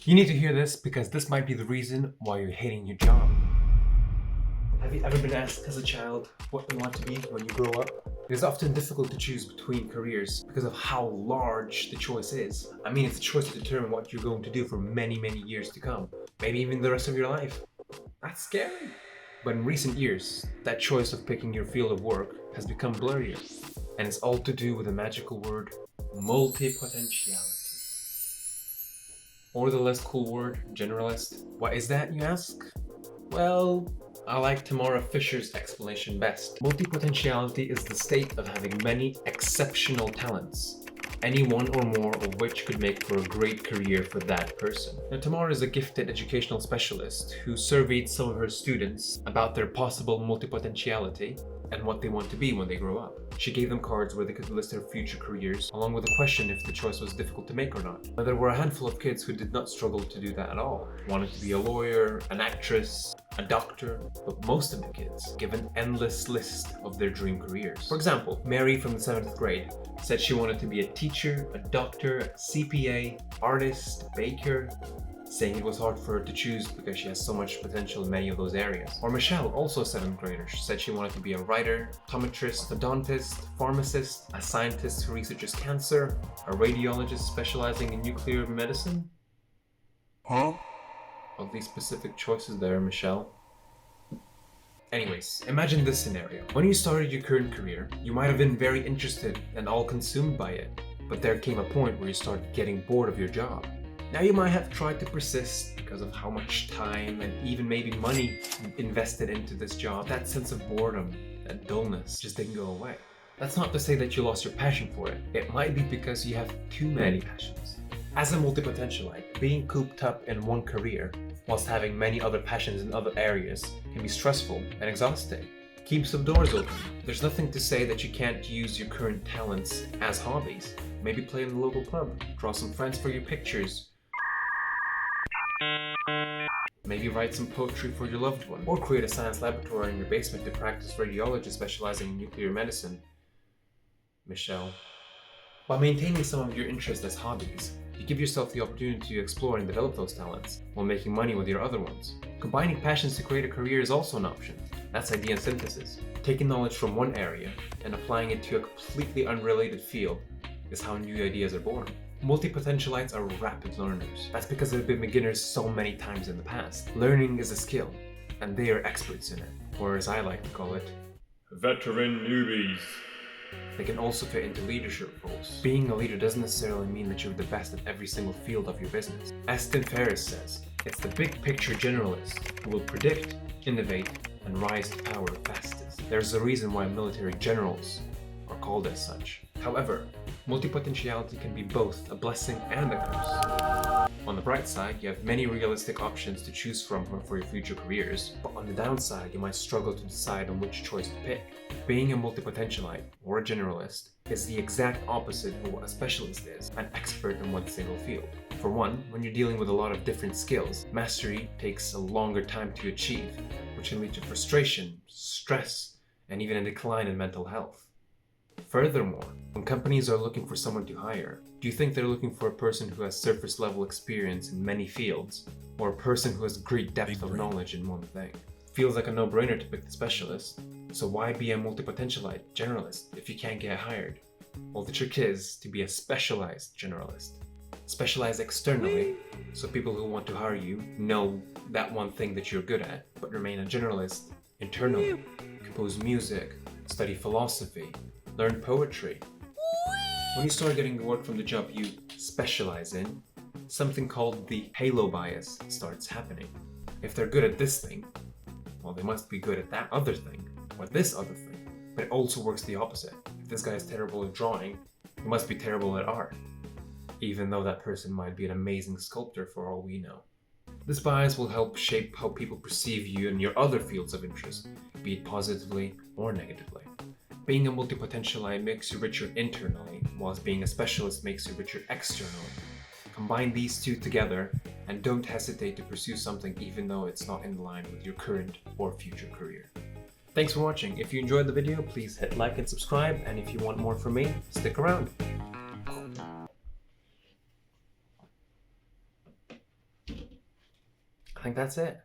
You need to hear this because this might be the reason why you're hating your job. Have you ever been asked as a child what you want to be when you grow up? It is often difficult to choose between careers because of how large the choice is. I mean, it's a choice to determine what you're going to do for many years to come. Maybe even the rest of your life. That's scary. But in recent years, that choice of picking your field of work has become blurrier. And it's all to do with the magical word multipotentiality. Or the less cool word, generalist. What is that, you ask? Well, I like Tamara Fisher's explanation best. Multipotentiality is the state of having many exceptional talents, any one or more of which could make for a great career for that person. Now, Tamara is a gifted educational specialist who surveyed some of her students about their possible multipotentiality and what they want to be when they grow up. She gave them cards where they could list their future careers, along with a question if the choice was difficult to make or not. Now, there were a handful of kids who did not struggle to do that at all. Wanted to be a lawyer, an actress, a doctor, but most of the kids give an endless list of their dream careers. For example, Mary from the 7th grade said she wanted to be a teacher, a doctor, a CPA, artist, baker, saying it was hard for her to choose because she has so much potential in many of those areas. Or Michelle, also a 7th grader, she said she wanted to be a writer, optometrist, odontist, pharmacist, a scientist who researches cancer, a radiologist specializing in nuclear medicine. Huh? Of these specific choices there, Michelle. Anyways, imagine this scenario. When you started your current career, you might have been very interested and all consumed by it, but there came a point where you started getting bored of your job. Now you might have tried to persist because of how much time and even maybe money invested into this job. That sense of boredom, that dullness just didn't go away. That's not to say that you lost your passion for it. It might be because you have too many passions. As a multipotentialite, being cooped up in one career whilst having many other passions in other areas can be stressful and exhausting. Keep some doors open. There's nothing to say that you can't use your current talents as hobbies. Maybe play in the local pub, draw some friends for your pictures, maybe write some poetry for your loved one, or create a science laboratory in your basement to practice radiology specializing in nuclear medicine. Michelle. By maintaining some of your interests as hobbies, you give yourself the opportunity to explore and develop those talents while making money with your other ones. Combining passions to create a career is also an option. That's idea synthesis. Taking knowledge from one area and applying it to a completely unrelated field is how new ideas are born. Multipotentialites are rapid learners. That's because they've been beginners so many times in the past. Learning is a skill, and they are experts in it, or as I like to call it, veteran newbies. They can also fit into leadership roles. Being a leader doesn't necessarily mean that you're the best at every single field of your business. As Tim Ferriss says, it's the big picture generalist who will predict, innovate, and rise to power fastest. There's a reason why military generals are called as such. However, multipotentiality can be both a blessing and a curse. On the bright side, you have many realistic options to choose from for your future careers, but on the downside, you might struggle to decide on which choice to pick. Being a multipotentialite, or a generalist, is the exact opposite of what a specialist is, an expert in one single field. For one, when you're dealing with a lot of different skills, mastery takes a longer time to achieve, which can lead to frustration, stress, and even a decline in mental health. Furthermore, when companies are looking for someone to hire, do you think they're looking for a person who has surface level experience in many fields, or a person who has great depth of knowledge in one thing? Feels like a no-brainer to pick the specialist, so why be a multipotentialite generalist if you can't get hired? Well, the trick is to be a specialized generalist. Specialize externally, so people who want to hire you know that one thing that you're good at, but remain a generalist internally. Compose music, study philosophy, learn poetry. When you start getting the work from the job you specialize in, something called the halo bias starts happening. If they're good at this thing, well, they must be good at that other thing, or this other thing. But it also works the opposite. If this guy is terrible at drawing, he must be terrible at art, even though that person might be an amazing sculptor for all we know. This bias will help shape how people perceive you in your other fields of interest, be it positively or negatively. Being a multipotentialite makes you richer internally, whilst being a specialist makes you richer externally. Combine these two together and don't hesitate to pursue something even though it's not in line with your current or future career. Thanks for watching. If you enjoyed the video, please hit like and subscribe, and if you want more from me, stick around. I think that's it.